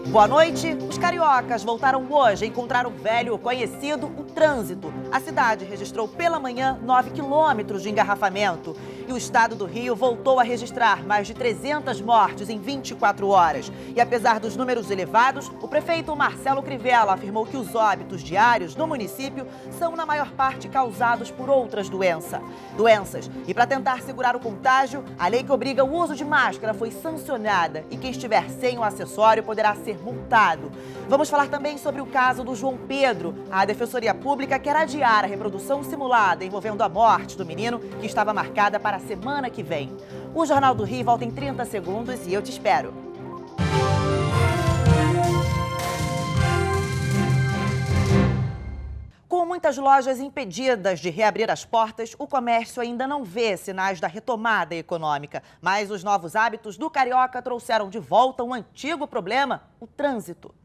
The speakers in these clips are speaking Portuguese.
Boa noite. Os cariocas voltaram hoje a encontrar o velho conhecido, o trânsito. A cidade registrou pela manhã 9 quilômetros de engarrafamento. E o estado do Rio voltou a registrar mais de 300 mortes em 24 horas. E apesar dos números elevados, o prefeito Marcelo Crivella afirmou que os óbitos diários no município são, na maior parte, causados por outras doenças. E para tentar segurar o contágio, a lei que obriga o uso de máscara foi sancionada. E quem estiver sem o acessório poderá ser multado. Vamos falar também sobre o caso do João Pedro. A Defensoria Pública quer adiar a reprodução simulada envolvendo a morte do menino, que estava marcada para a semana que vem. O Jornal do Rio volta em 30 segundos e eu te espero. Com muitas lojas impedidas de reabrir as portas, o comércio ainda não vê sinais da retomada econômica. Mas os novos hábitos do carioca trouxeram de volta um antigo problema, o trânsito.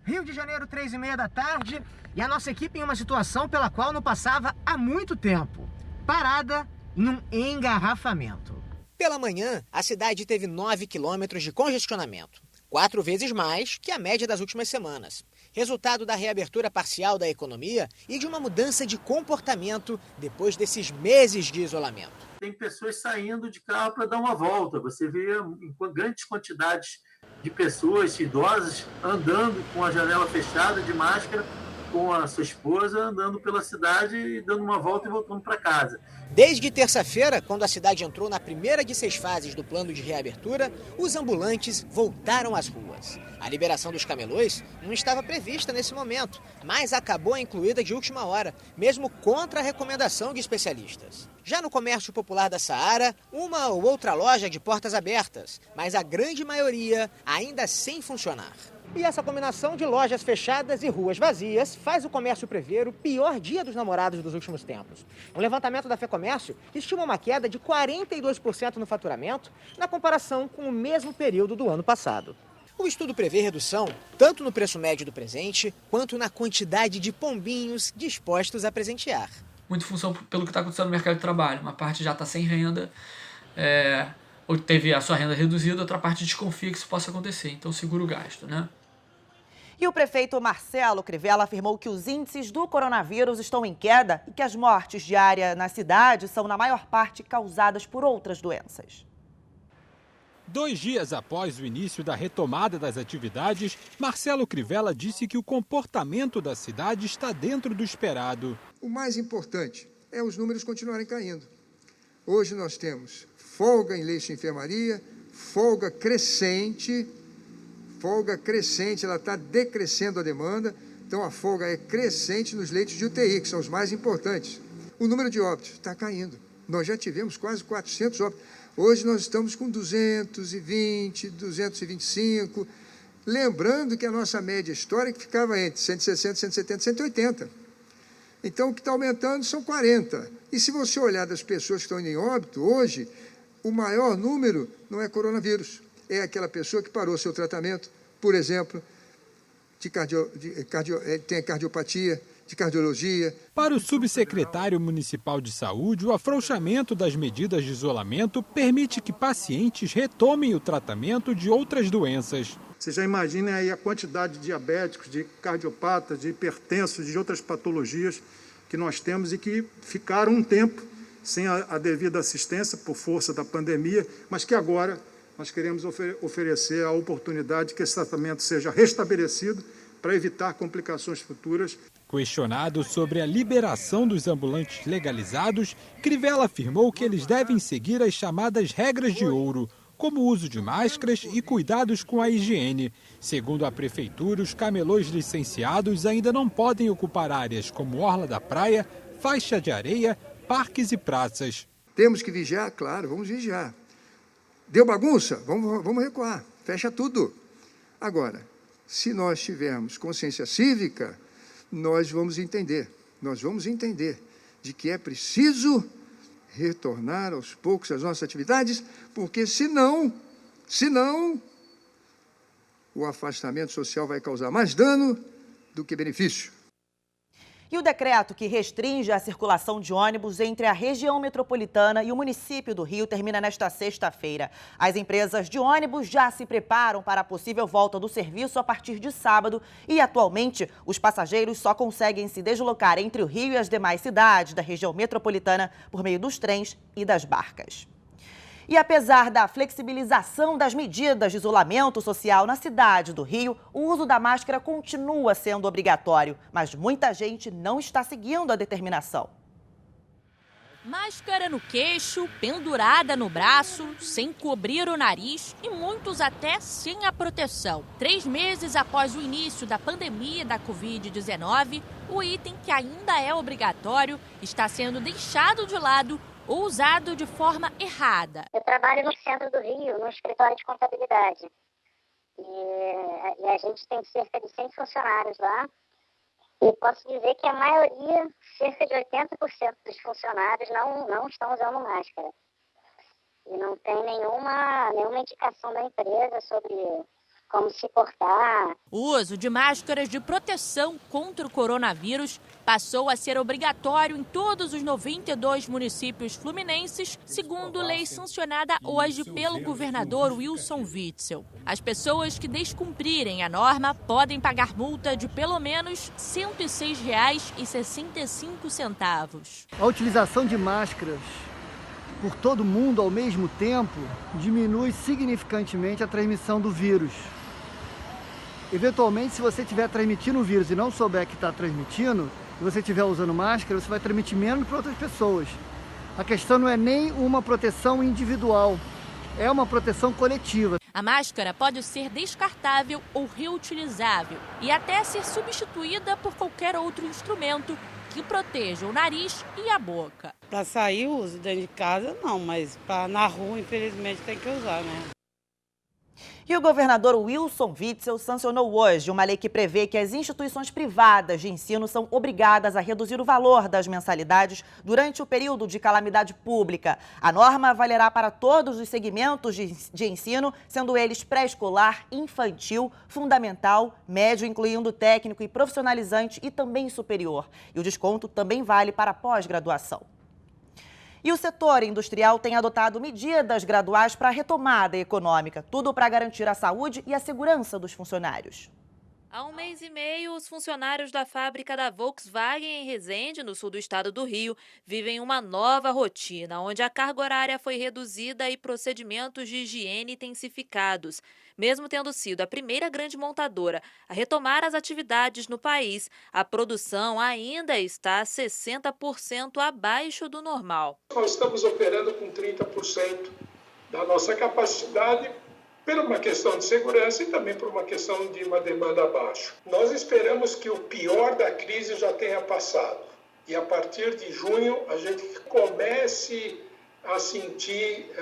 Rio de Janeiro, 3h30 da tarde, e a nossa equipe em uma situação pela qual não passava há muito tempo. Parada em um engarrafamento. Pela manhã, a cidade teve 9 quilômetros de congestionamento, 4 vezes mais que a média das últimas semanas. Resultado da reabertura parcial da economia e de uma mudança de comportamento depois desses meses de isolamento. Tem pessoas saindo de carro para dar uma volta. Você vê em grandes quantidades de pessoas idosas andando com a janela fechada, de máscara, com a sua esposa, andando pela cidade e dando uma volta e voltando para casa. Desde terça-feira, quando a cidade entrou na primeira de 6 fases do plano de reabertura, os ambulantes voltaram às ruas. A liberação dos camelôs não estava prevista nesse momento, mas acabou incluída de última hora, mesmo contra a recomendação de especialistas. Já no comércio popular da Saara, uma ou outra loja de portas abertas, mas a grande maioria ainda sem funcionar. E essa combinação de lojas fechadas e ruas vazias faz o comércio prever o pior dia dos namorados dos últimos tempos. Um levantamento da FEComércio estima uma queda de 42% no faturamento na comparação com o mesmo período do ano passado. O estudo prevê redução tanto no preço médio do presente quanto na quantidade de pombinhos dispostos a presentear. Muito em função pelo que está acontecendo no mercado de trabalho. Uma parte já está sem renda, ou teve a sua renda reduzida, outra parte desconfia que isso possa acontecer. Então segura o gasto, né? E o prefeito Marcelo Crivella afirmou que os índices do coronavírus estão em queda e que as mortes diárias na cidade são, na maior parte, causadas por outras doenças. 2 dias após o início da retomada das atividades, Marcelo Crivella disse que o comportamento da cidade está dentro do esperado. O mais importante é os números continuarem caindo. Hoje nós temos folga em leite de enfermaria, folga crescente, ela está decrescendo a demanda, então a folga é crescente nos leitos de UTI, que são os mais importantes. O número de óbitos está caindo. Nós já tivemos quase 400 óbitos. Hoje nós estamos com 220, 225. Lembrando que a nossa média histórica ficava entre 160, 170, 180. Então o que está aumentando são 40. E se você olhar das pessoas que estão indo em óbito hoje, o maior número não é coronavírus. É aquela pessoa que parou seu tratamento, por exemplo, tem cardiopatia, de cardiologia. Para o subsecretário municipal de saúde, o afrouxamento das medidas de isolamento permite que pacientes retomem o tratamento de outras doenças. Você já imagina aí a quantidade de diabéticos, de cardiopatas, de hipertensos, de outras patologias que nós temos e que ficaram um tempo sem a devida assistência por força da pandemia, mas que agora nós queremos oferecer a oportunidade que esse tratamento seja restabelecido para evitar complicações futuras. Questionado sobre a liberação dos ambulantes legalizados, Crivella afirmou que eles devem seguir as chamadas regras de ouro, como o uso de máscaras e cuidados com a higiene. Segundo a prefeitura, os camelôs licenciados ainda não podem ocupar áreas como orla da praia, faixa de areia, parques e praças. Temos que vigiar? Claro, vamos vigiar. Deu bagunça? Vamos recuar. Fecha tudo. Agora, se nós tivermos consciência cívica, nós vamos entender de que é preciso retornar aos poucos às nossas atividades, porque senão, o afastamento social vai causar mais dano do que benefício. E o decreto que restringe a circulação de ônibus entre a região metropolitana e o município do Rio termina nesta sexta-feira. As empresas de ônibus já se preparam para a possível volta do serviço a partir de sábado e, atualmente, os passageiros só conseguem se deslocar entre o Rio e as demais cidades da região metropolitana por meio dos trens e das barcas. E apesar da flexibilização das medidas de isolamento social na cidade do Rio, o uso da máscara continua sendo obrigatório, mas muita gente não está seguindo a determinação. Máscara no queixo, pendurada no braço, sem cobrir o nariz e muitos até sem a proteção. 3 meses após o início da pandemia da Covid-19, o item que ainda é obrigatório está sendo deixado de lado ou usado de forma errada. Eu trabalho no centro do Rio, no escritório de contabilidade. E a gente tem cerca de 100 funcionários lá. E posso dizer que a maioria, cerca de 80% dos funcionários não estão usando máscara. E não tem nenhuma indicação da empresa sobre como se portar. O uso de máscaras de proteção contra o coronavírus passou a ser obrigatório em todos os 92 municípios fluminenses, segundo lei sancionada hoje pelo governador Wilson Witzel. As pessoas que descumprirem a norma podem pagar multa de pelo menos R$ 106,65. A utilização de máscaras por todo mundo ao mesmo tempo diminui significantemente a transmissão do vírus. Eventualmente, se você estiver transmitindo o vírus e não souber que está transmitindo, e você estiver usando máscara, você vai transmitir menos para outras pessoas. A questão não é nem uma proteção individual, é uma proteção coletiva. A máscara pode ser descartável ou reutilizável e até ser substituída por qualquer outro instrumento que proteja o nariz e a boca. Para sair, eu uso dentro de casa, não, mas na rua, infelizmente, tem que usar, né? E o governador Wilson Witzel sancionou hoje uma lei que prevê que as instituições privadas de ensino são obrigadas a reduzir o valor das mensalidades durante o período de calamidade pública. A norma valerá para todos os segmentos de ensino, sendo eles pré-escolar, infantil, fundamental, médio, incluindo técnico e profissionalizante e também superior. E o desconto também vale para pós-graduação. E o setor industrial tem adotado medidas graduais para a retomada econômica, tudo para garantir a saúde e a segurança dos funcionários. Há 1 mês e meio, os funcionários da fábrica da Volkswagen em Resende, no sul do estado do Rio, vivem uma nova rotina, onde a carga horária foi reduzida e procedimentos de higiene intensificados. Mesmo tendo sido a primeira grande montadora a retomar as atividades no país, a produção ainda está 60% abaixo do normal. Nós estamos operando com 30% da nossa capacidade, por uma questão de segurança e também por uma questão de uma demanda baixa. Nós esperamos que o pior da crise já tenha passado e a partir de junho a gente comece a sentir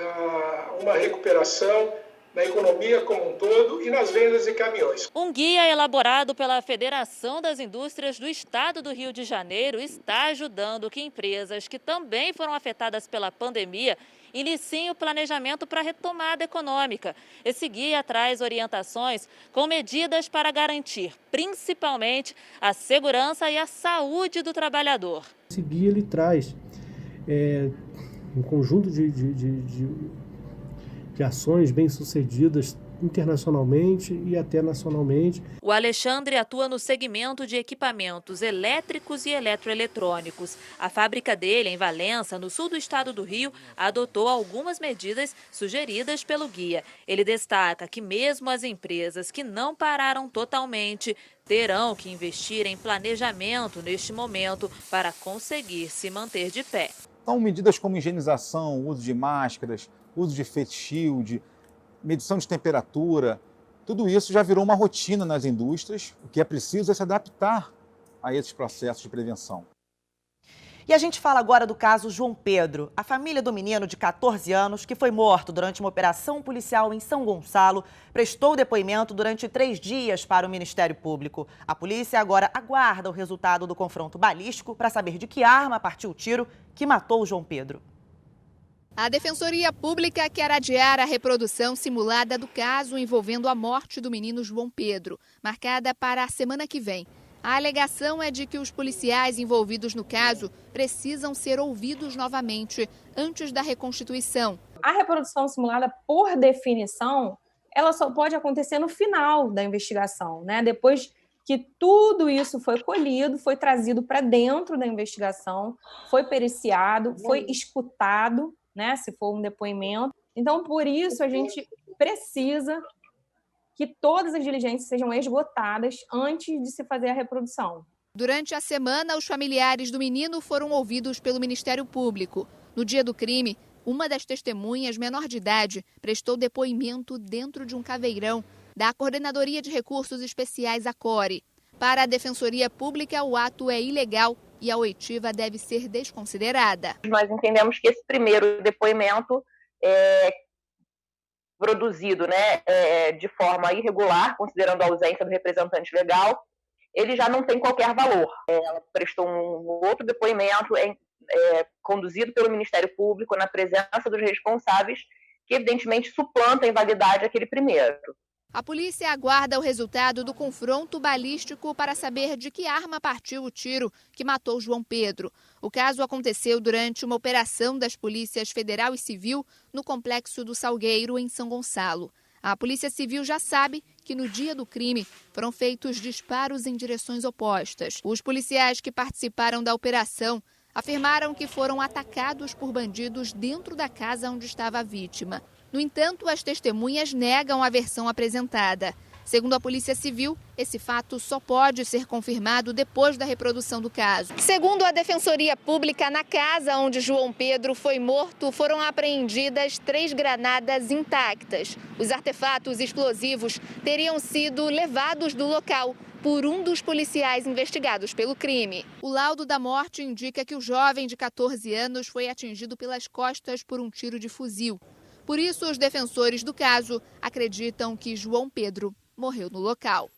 uma recuperação na economia como um todo e nas vendas de caminhões. Um guia elaborado pela Federação das Indústrias do Estado do Rio de Janeiro está ajudando que empresas que também foram afetadas pela pandemia iniciem o planejamento para a retomada econômica. Esse guia traz orientações com medidas para garantir, principalmente, a segurança e a saúde do trabalhador. Esse guia ele traz um conjunto de ações bem-sucedidas internacionalmente e até nacionalmente. O Alexandre atua no segmento de equipamentos elétricos e eletroeletrônicos. A fábrica dele, em Valença, no sul do estado do Rio, adotou algumas medidas sugeridas pelo guia. Ele destaca que mesmo as empresas que não pararam totalmente terão que investir em planejamento neste momento para conseguir se manter de pé. Então, medidas como higienização, uso de máscaras, uso de face shield, medição de temperatura, tudo isso já virou uma rotina nas indústrias. O que é preciso é se adaptar a esses processos de prevenção. E a gente fala agora do caso João Pedro. A família do menino de 14 anos, que foi morto durante uma operação policial em São Gonçalo, prestou depoimento durante 3 dias para o Ministério Público. A polícia agora aguarda o resultado do confronto balístico para saber de que arma partiu o tiro que matou o João Pedro. A Defensoria Pública quer adiar a reprodução simulada do caso envolvendo a morte do menino João Pedro, marcada para a semana que vem. A alegação é de que os policiais envolvidos no caso precisam ser ouvidos novamente antes da reconstituição. A reprodução simulada, por definição, ela só pode acontecer no final da investigação, né? Depois que tudo isso foi colhido, foi trazido para dentro da investigação, foi periciado, foi escutado, né? Se for um depoimento. Então, por isso, a gente precisa que todas as diligências sejam esgotadas antes de se fazer a reprodução. Durante a semana, os familiares do menino foram ouvidos pelo Ministério Público. No dia do crime, uma das testemunhas, menor de idade, prestou depoimento dentro de um caveirão da Coordenadoria de Recursos Especiais, a CORE. Para a Defensoria Pública, o ato é ilegal e a oitiva deve ser desconsiderada. Nós entendemos que esse primeiro depoimento produzido, de forma irregular, considerando a ausência do representante legal, ele já não tem qualquer valor. Ela prestou um outro depoimento conduzido pelo Ministério Público na presença dos responsáveis, que evidentemente suplanta em validade aquele primeiro. A polícia aguarda o resultado do confronto balístico para saber de que arma partiu o tiro que matou João Pedro. O caso aconteceu durante uma operação das polícias federal e civil no Complexo do Salgueiro, em São Gonçalo. A Polícia Civil já sabe que no dia do crime foram feitos disparos em direções opostas. Os policiais que participaram da operação afirmaram que foram atacados por bandidos dentro da casa onde estava a vítima. No entanto, as testemunhas negam a versão apresentada. Segundo a Polícia Civil, esse fato só pode ser confirmado depois da reprodução do caso. Segundo a Defensoria Pública, na casa onde João Pedro foi morto, foram apreendidas 3 granadas intactas. Os artefatos explosivos teriam sido levados do local por um dos policiais investigados pelo crime. O laudo da morte indica que o jovem de 14 anos foi atingido pelas costas por um tiro de fuzil. Por isso, os defensores do caso acreditam que João Pedro morreu no local.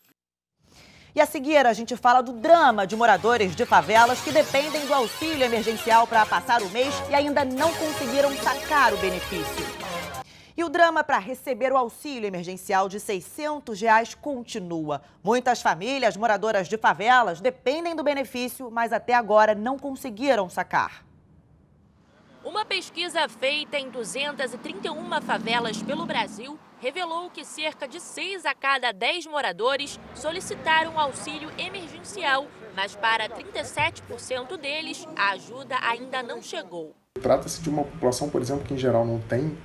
E a seguir, a gente fala do drama de moradores de favelas que dependem do auxílio emergencial para passar o mês e ainda não conseguiram sacar o benefício. E o drama para receber o auxílio emergencial de R$ 600 continua. Muitas famílias moradoras de favelas dependem do benefício, mas até agora não conseguiram sacar. Uma pesquisa feita em 231 favelas pelo Brasil revelou que cerca de 6 a cada 10 moradores solicitaram auxílio emergencial, mas para 37% deles a ajuda ainda não chegou. Trata-se de uma população, por exemplo, que em geral não tem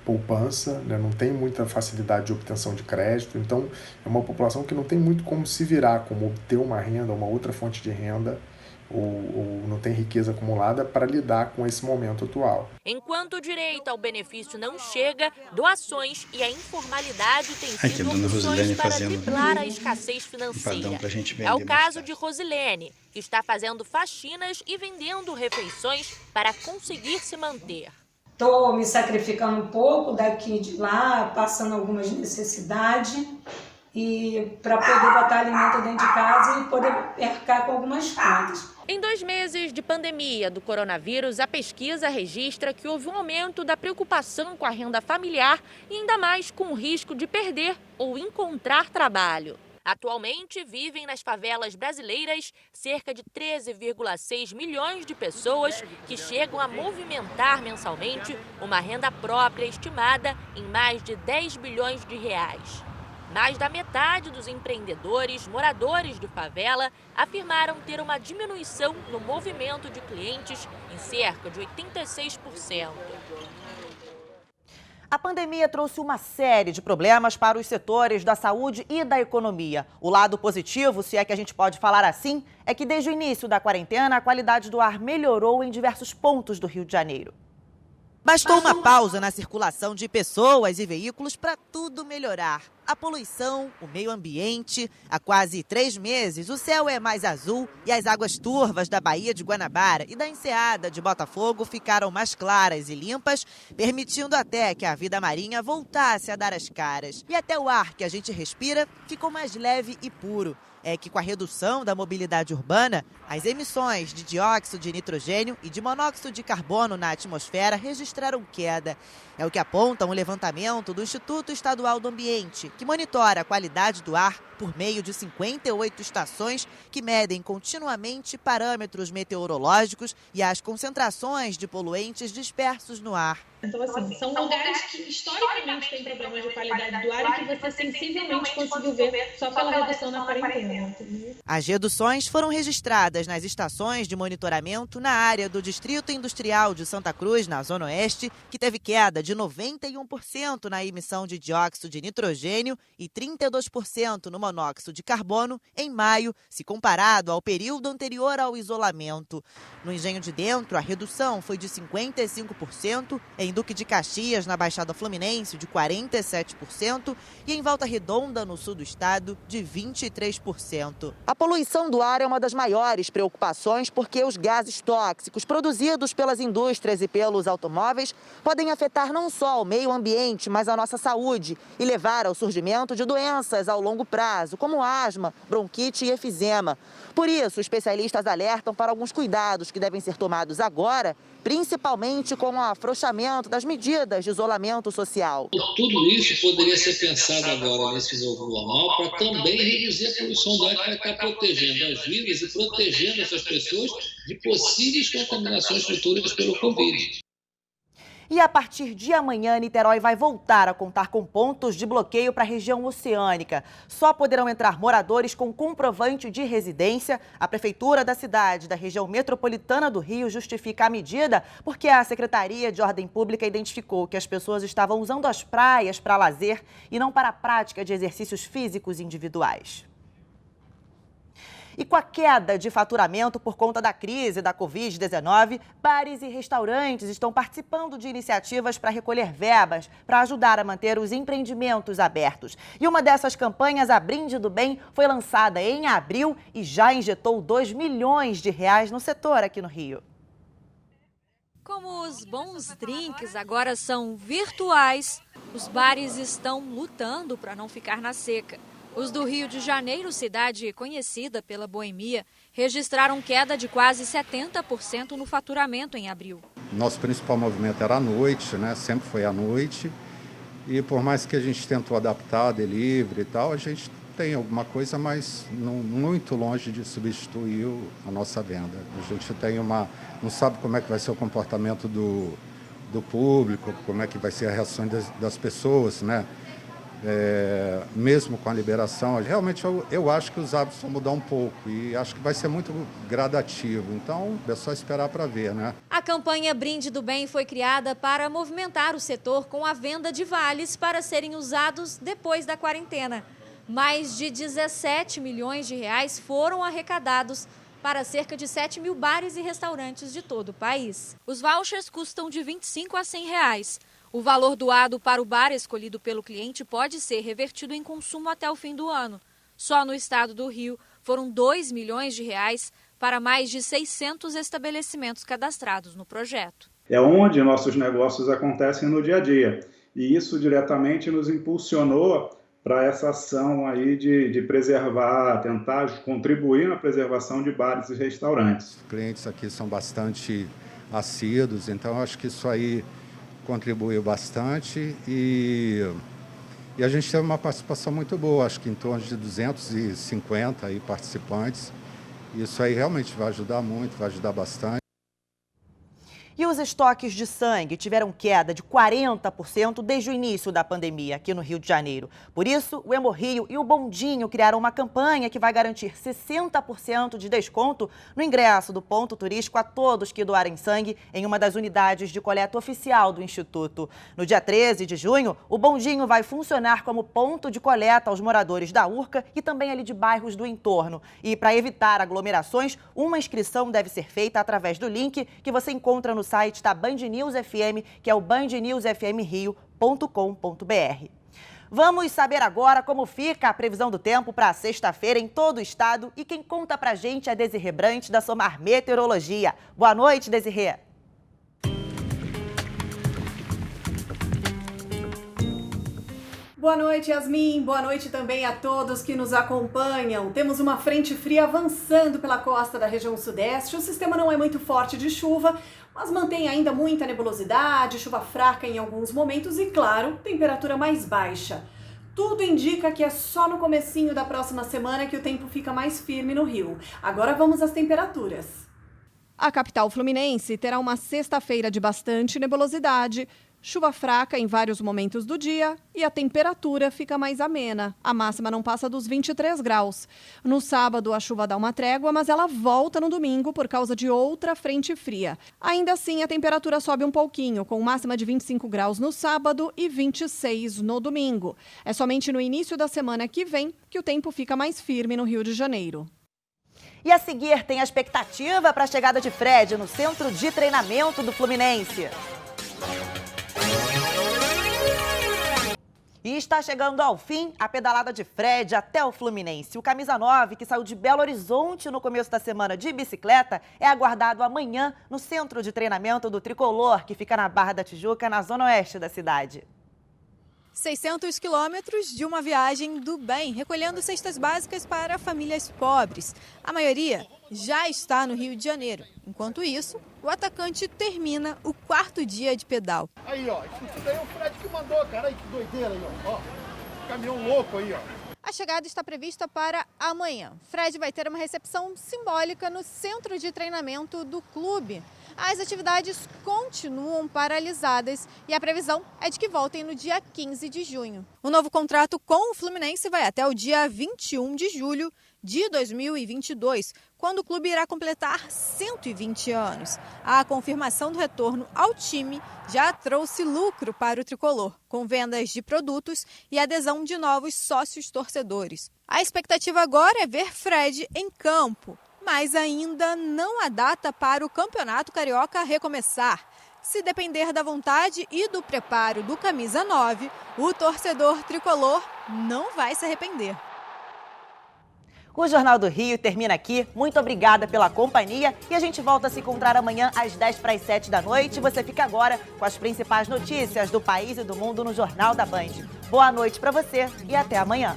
poupança, não tem muita facilidade de obtenção de crédito, então é uma população que não tem muito como se virar, como obter uma renda, uma outra fonte de renda, ou não tem riqueza acumulada para lidar com esse momento atual. Enquanto o direito ao benefício não chega, doações e a informalidade têm sido opções para driblar a escassez financeira. É o caso de Rosilene, que está fazendo faxinas e vendendo refeições para conseguir se manter. Estou me sacrificando um pouco daqui e de lá, passando algumas necessidades e para poder botar alimento dentro de casa e poder arcar com algumas contas. Em 2 meses de pandemia do coronavírus, a pesquisa registra que houve um aumento da preocupação com a renda familiar e ainda mais com o risco de perder ou encontrar trabalho. Atualmente, vivem nas favelas brasileiras cerca de 13,6 milhões de pessoas que chegam a movimentar mensalmente uma renda própria estimada em mais de 10 bilhões de reais. Mais da metade dos empreendedores moradores de favela afirmaram ter uma diminuição no movimento de clientes em cerca de 86%. A pandemia trouxe uma série de problemas para os setores da saúde e da economia. O lado positivo, se é que a gente pode falar assim, é que desde o início da quarentena a qualidade do ar melhorou em diversos pontos do Rio de Janeiro. Bastou uma pausa na circulação de pessoas e veículos para tudo melhorar. A poluição, o meio ambiente. Há quase 3 meses, o céu é mais azul e as águas turvas da Baía de Guanabara e da Enseada de Botafogo ficaram mais claras e limpas, permitindo até que a vida marinha voltasse a dar as caras. E até o ar que a gente respira ficou mais leve e puro. é que, com a redução da mobilidade urbana, as emissões de dióxido de nitrogênio e de monóxido de carbono na atmosfera registraram queda. É o que aponta um levantamento do Instituto Estadual do Ambiente, que monitora a qualidade do ar por meio de 58 estações que medem continuamente parâmetros meteorológicos e as concentrações de poluentes dispersos no ar. Então, assim, são lugares que historicamente têm problemas de qualidade do ar e que você sensivelmente conseguiu ver só pela redução na quarentena. As reduções foram registradas nas estações de monitoramento na área do Distrito Industrial de Santa Cruz, na Zona Oeste, que teve queda de 91% na emissão de dióxido de nitrogênio e 32% no monóxido de carbono em maio, se comparado ao período anterior ao isolamento. No Engenho de Dentro, a redução foi de 55%, em Duque de Caxias, na Baixada Fluminense, de 47%, e em Volta Redonda, no sul do estado, de 23%. A poluição do ar é uma das maiores preocupações porque os gases tóxicos produzidos pelas indústrias e pelos automóveis podem afetar não só o meio ambiente, mas a nossa saúde e levar ao surgimento de doenças ao longo prazo, como asma, bronquite e efizema. Por isso, especialistas alertam para alguns cuidados que devem ser tomados agora, principalmente com o afrouxamento das medidas de isolamento social. Tudo isso poderia ser pensado agora nesse novo normal para também reduzir a poluição do ar, para estar protegendo as vidas e protegendo essas pessoas de possíveis contaminações futuras pelo Covid. E a partir de amanhã, Niterói vai voltar a contar com pontos de bloqueio para a região oceânica. Só poderão entrar moradores com comprovante de residência. A Prefeitura da cidade da região metropolitana do Rio justifica a medida porque a Secretaria de Ordem Pública identificou que as pessoas estavam usando as praias para lazer e não para a prática de exercícios físicos individuais. E com a queda de faturamento por conta da crise da Covid-19, bares e restaurantes estão participando de iniciativas para recolher verbas para ajudar a manter os empreendimentos abertos. E uma dessas campanhas, a Brinde do Bem, foi lançada em abril e já injetou R$2 milhões no setor aqui no Rio. Como os bons drinks agora são virtuais, os bares estão lutando para não ficar na seca. Os do Rio de Janeiro, cidade conhecida pela boemia, registraram queda de quase 70% no faturamento em abril. Nosso principal movimento era à noite, né? Sempre foi à noite. E por mais que a gente tentou adaptar delivery e tal, a gente tem alguma coisa, mas não, muito longe de substituir a nossa venda. A gente tem não sabe como é que vai ser o comportamento do público, como é que vai ser a reação das pessoas, né? Mesmo com a liberação, realmente eu acho que os hábitos vão mudar um pouco e acho que vai ser muito gradativo, então é só esperar para ver, né? A campanha Brinde do Bem foi criada para movimentar o setor com a venda de vales para serem usados depois da quarentena. Mais de R$17 milhões foram arrecadados para cerca de 7 mil bares e restaurantes de todo o país. Os vouchers custam de R$25 a R$100. O valor doado para o bar escolhido pelo cliente pode ser revertido em consumo até o fim do ano. Só no estado do Rio foram R$2 milhões para mais de 600 estabelecimentos cadastrados no projeto. É onde nossos negócios acontecem no dia a dia. E isso diretamente nos impulsionou para essa ação aí de preservar, tentar contribuir na preservação de bares e restaurantes. Os clientes aqui são bastante assíduos, então acho que isso aí contribuiu bastante e a gente teve uma participação muito boa, acho que em torno de 250 aí participantes. Isso aí realmente vai ajudar muito, vai ajudar bastante. E os estoques de sangue tiveram queda de 40% desde o início da pandemia aqui no Rio de Janeiro. Por isso, o Hemorrio e o Bondinho criaram uma campanha que vai garantir 60% de desconto no ingresso do ponto turístico a todos que doarem sangue em uma das unidades de coleta oficial do Instituto. No dia 13 de junho, o Bondinho vai funcionar como ponto de coleta aos moradores da Urca e também ali de bairros do entorno. E para evitar aglomerações, uma inscrição deve ser feita através do link que você encontra no site da Band News FM, que é o bandnewsfmrio.com.br. Vamos saber agora como fica a previsão do tempo para sexta-feira em todo o estado e quem conta pra gente é Desirê Brant da Somar Meteorologia. Boa noite, Desirê. Boa noite, Yasmin. Boa noite também a todos que nos acompanham. Temos uma frente fria avançando pela costa da região sudeste. O sistema não é muito forte de chuva, mas mantém ainda muita nebulosidade, chuva fraca em alguns momentos e, claro, temperatura mais baixa. Tudo indica que é só no comecinho da próxima semana que o tempo fica mais firme no Rio. Agora vamos às temperaturas. A capital fluminense terá uma sexta-feira de bastante nebulosidade, chuva fraca em vários momentos do dia e a temperatura fica mais amena. A máxima não passa dos 23 graus. No sábado, a chuva dá uma trégua, mas ela volta no domingo por causa de outra frente fria. Ainda assim, a temperatura sobe um pouquinho, com máxima de 25 graus no sábado e 26 no domingo. É somente no início da semana que vem que o tempo fica mais firme no Rio de Janeiro. E a seguir tem a expectativa para a chegada de Fred no centro de treinamento do Fluminense. E está chegando ao fim a pedalada de Fred até o Fluminense. O camisa 9, que saiu de Belo Horizonte no começo da semana de bicicleta, é aguardado amanhã no centro de treinamento do Tricolor, que fica na Barra da Tijuca, na zona oeste da cidade. 600 quilômetros de uma viagem do bem, recolhendo cestas básicas para famílias pobres. A maioria já está no Rio de Janeiro. Enquanto isso, o atacante termina o 4º dia de pedal. Aí, ó, isso daí é o Fred que mandou, cara. Aí, que doideira aí, ó. Caminhão louco aí, ó. A chegada está prevista para amanhã. Fred vai ter uma recepção simbólica no centro de treinamento do clube. As atividades continuam paralisadas e a previsão é de que voltem no dia 15 de junho. O novo contrato com o Fluminense vai até o dia 21 de julho de 2022, quando o clube irá completar 120 anos. A confirmação do retorno ao time já trouxe lucro para o tricolor, com vendas de produtos e adesão de novos sócios torcedores. A expectativa agora é ver Fred em campo, mas ainda não há data para o Campeonato Carioca recomeçar. Se depender da vontade e do preparo do camisa 9, o torcedor tricolor não vai se arrepender. O Jornal do Rio termina aqui. Muito obrigada pela companhia e a gente volta a se encontrar amanhã às 10:50 da noite. Você fica agora com as principais notícias do país e do mundo no Jornal da Band. Boa noite para você e até amanhã.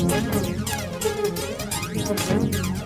Thank you.